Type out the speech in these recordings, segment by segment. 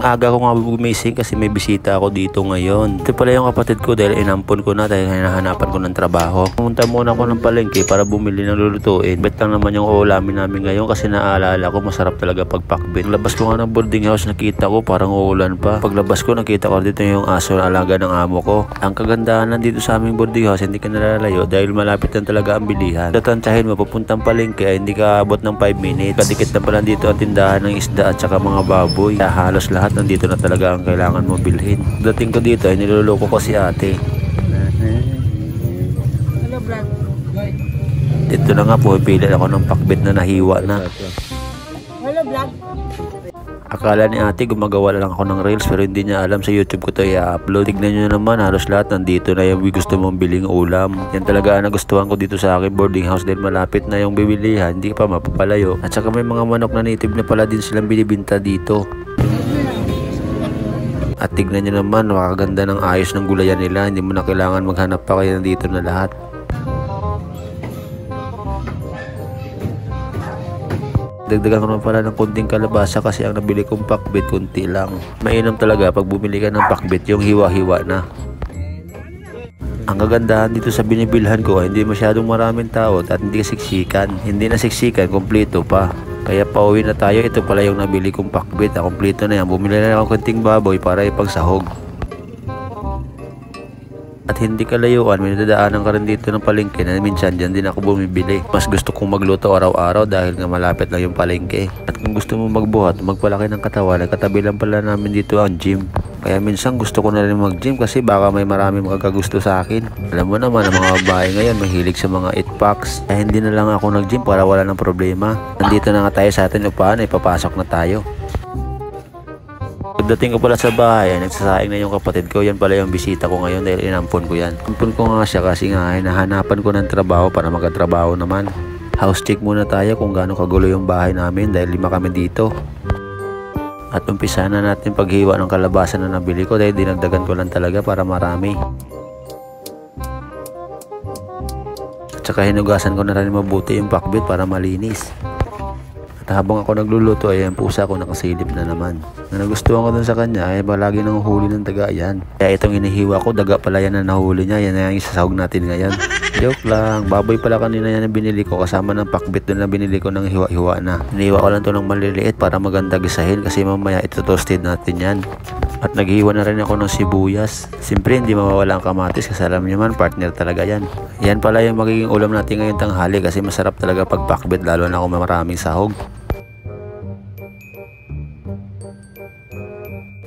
aga ko nga gumising kasi may bisita ako dito ngayon. Ito pala yung kapatid ko dahil inampon ko na dahil hinahanapan ko ng trabaho. Pumunta muna ako ng palengke para bumili ng lulutuin. Bet lang naman yung uulamin namin ngayon kasi naaalala ko masarap talaga pagpakbit. Labas ko nga ng boarding house, nakita ko parang uulan pa. Paglabas ko nakita ko dito yung aso na alaga ng amo ko. Ang kagandahan dito sa aming boarding house, hindi ka nalalayo dahil malapit lang talaga ang bilihan. Tatantsahin mo papuntang palengke ay hindi ka abot ng 5 minutes. Kadikit na pala dito ang tindahan ng isda at saka mga baboy. Kaya halos lahat nandito na talaga ang kailangan mo bilhin. Dating ko dito ay niloloko ko si ate. Dito na nga po, pili ako ng pakbit na nahiwa na. Akala ni ate gumagawa lang ako ng reels pero hindi niya alam sa YouTube ko to i-upload. Tignan nyo naman, halos lahat nandito na yung gusto mong biling ulam. Yan talaga ang nagustuhan ko dito sa akin boarding house dahil malapit na yung bibilihan, hindi pa mapapalayo. At saka may mga manok na native na pala din silang binibinta dito. At tignan nyo naman, makakaganda ng ayos ng gulayan nila. Hindi mo na kailangan maghanap pa, kaya nandito na lahat. Dagdagan ko naman pala ng kunting kalabasa kasi ang nabili kong pakbit kunti lang. Mainam talaga pag bumili ka ng pakbit yung hiwa-hiwa na. Ang kagandahan dito sa binibilhan ko ay hindi masyadong maraming tao at hindi siksikan. Hindi na siksikan, kompleto pa. Kaya pauwi na tayo. Ito pala yung nabili kong pakbit. Kompleto na yan. Bumili na ako kunting baboy para ipagsahog. At hindi kalayuan, may nadadaanan ka rin dito ng palengke na minsan dyan din ako bumibili. Mas gusto kong magluto araw-araw dahil nga malapit lang yung palengke. At kung gusto mo magbuhat, magpalaki ng katawan, katabi lang pala namin dito ang gym. Kaya minsan gusto ko na rin mag-gym kasi baka may marami magkagusto sa akin. Alam mo naman, ang mga babae ngayon mahilig sa mga 8-packs. Kaya hindi na lang ako nag-gym para wala ng problema. Nandito na nga tayo sa atin upahan, ay papasok na tayo. Pagdating ko pala sa bahay, nagsasaing na yung kapatid ko. Yan pala yung bisita ko ngayon dahil inampon ko yan. Inampon ko nga siya kasi nga hinahanapan ko ng trabaho para magkatrabaho naman. House check muna tayo kung gaano kagulo yung bahay namin dahil 5 kami dito. At umpisa na natin paghiwa ng kalabasa na nabili ko dahil dinagdagan ko lang talaga para marami. At saka hinugasan ko na rin mabuti yung pakbit para malinis. At habang ako nagluluto ay ang pusa ko nakasilip na naman. Na nagustuhan ko dun sa kanya ay palagi nang huli ng daga yan. Kaya itong inihiwa ko, daga pala yan na nahuli niya. Yan na yung isasahog natin ngayon. Joke lang, baboy pala kanina yan na binili ko kasama ng pakbit dun na binili ko ng hiwa-hiwa na. Inihiwa ko lang to ng maliliit para maganda gisahin kasi mamaya ito toasted natin yan. At naghiwa na rin ako ng sibuyas. Siyempre hindi mawawala ang kamatis kasi alam niyo man partner talaga yan. Yan pala yung magiging ulam natin ngayong tanghali kasi masarap talaga pag pakbit lalo na kung maraming sahog.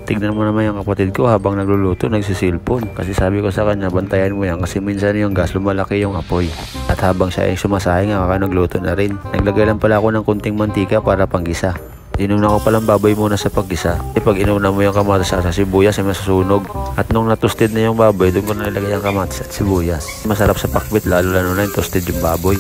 Tignan mo naman yung kapatid ko habang nagluluto, nagsisilpon. Kasi sabi ko sa kanya, bantayan mo yan kasi minsan yung gas lumalaki yung apoy. At habang siya ay sumasahing, nagluto na rin. Naglagay lang pala ako ng kunting mantika para panggisa. Inuna ko palang baboy muna sa paggisa. Pag inuna mo yung kamatis at sibuyas ay masusunog. At nung na-toasted na yung baboy, doon ko nalagay ang kamatis at sibuyas. Masarap sa pakbit lalo na yung toasted yung baboy.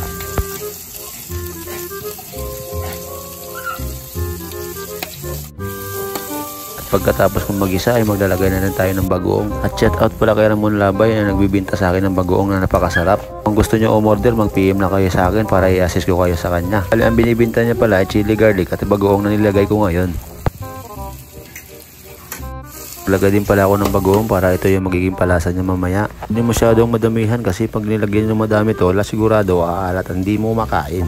Pagkatapos kong mag-isa ay maglalagay na rin tayo ng bagoong. At shout out pala kay Ramon Labay na nagbibinta sa akin ng bagoong na napakasarap. Kung gusto nyo umorder, mag-PM na kayo sa akin para i-assist ko kayo sa kanya. Ang binibinta niya pala ay chili garlic at bagoong na nilagay ko ngayon. Lagay din pala ako ng bagoong para ito yung magiging palasa niya mamaya. Hindi masyadong madamihan kasi pag nilagay nyo madami to, sigurado aalat, hindi mo makain.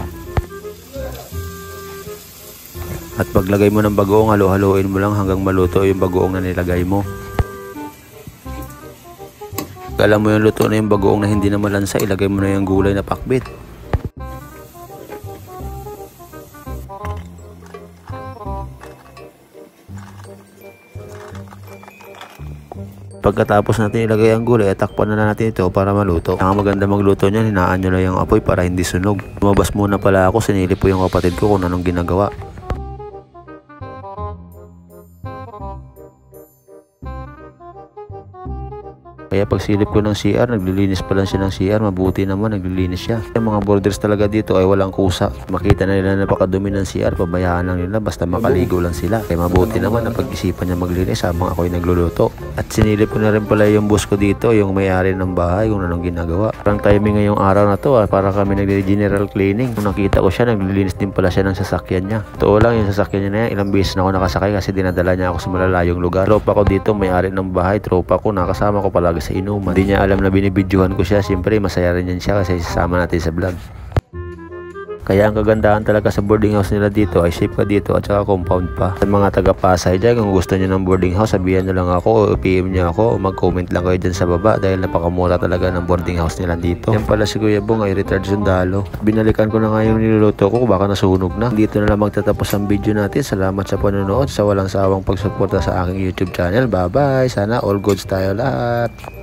At paglagay mo ng bagoong, halo-haloin mo lang hanggang maluto yung bagoong na nilagay mo. Alam mo yung luto na yung bagoong na hindi na malansa, ilagay mo na yung gulay na pakbit. Pagkatapos natin ilagay ang gulay, takpan na natin ito para maluto. Ang maganda magluto niyan, hinaan nyo na yung apoy para hindi sunog. Lumabas muna pala ako, sinilip po yung kapatid ko kung anong ginagawa. Kaya pag silip ko ng CR, naglilinis pa lang siya ng CR, mabuti naman naglilinis siya. Yung mga boarders talaga dito ay walang kusa. Makita na nila napakadumi ng CR, pabayaan lang nila basta makaligo lang sila. Kaya mabuti naman na pag-isipan niya maglinis habang ako'y nagluluto. At sinilip ko na rin pala yung boss ko dito, yung may-ari ng bahay, kung anong ginagawa. Parang timing ngayong araw na to, para kami nagde-general cleaning. Nung nakita ko siya, naglilinis din pala siya ng sasakyan niya. Totoo lang, yung sasakyan niya na yan, ilang beses na ako nakasakay kasi dinadala niya ako sa malalayong lugar. Tropa ko dito, may-ari ng bahay, tropa ko, nakasama ko palagi sa inuman. Hindi niya alam na binibidyohan ko siya. Siyempre masaya rin yan siya kasi sasama natin sa vlog. Kaya ang kagandahan talaga sa boarding house nila dito ay safe ka dito at saka compound pa. Sa mga taga-Pasay dyan, kung gusto niyo ng boarding house, sabihan nyo lang ako o PM niyo ako o mag-comment lang kayo dyan sa baba dahil napakamura talaga ng boarding house nila dito. Yan pala si Kuya Bong ay retired sundalo. Binalikan ko na nga yung niluluto ko, baka nasunog na. Dito na lang magtatapos ang video natin. Salamat sa panonood, sa walang sawang pagsuporta sa aking YouTube channel. Bye bye! Sana all goods tayo lahat!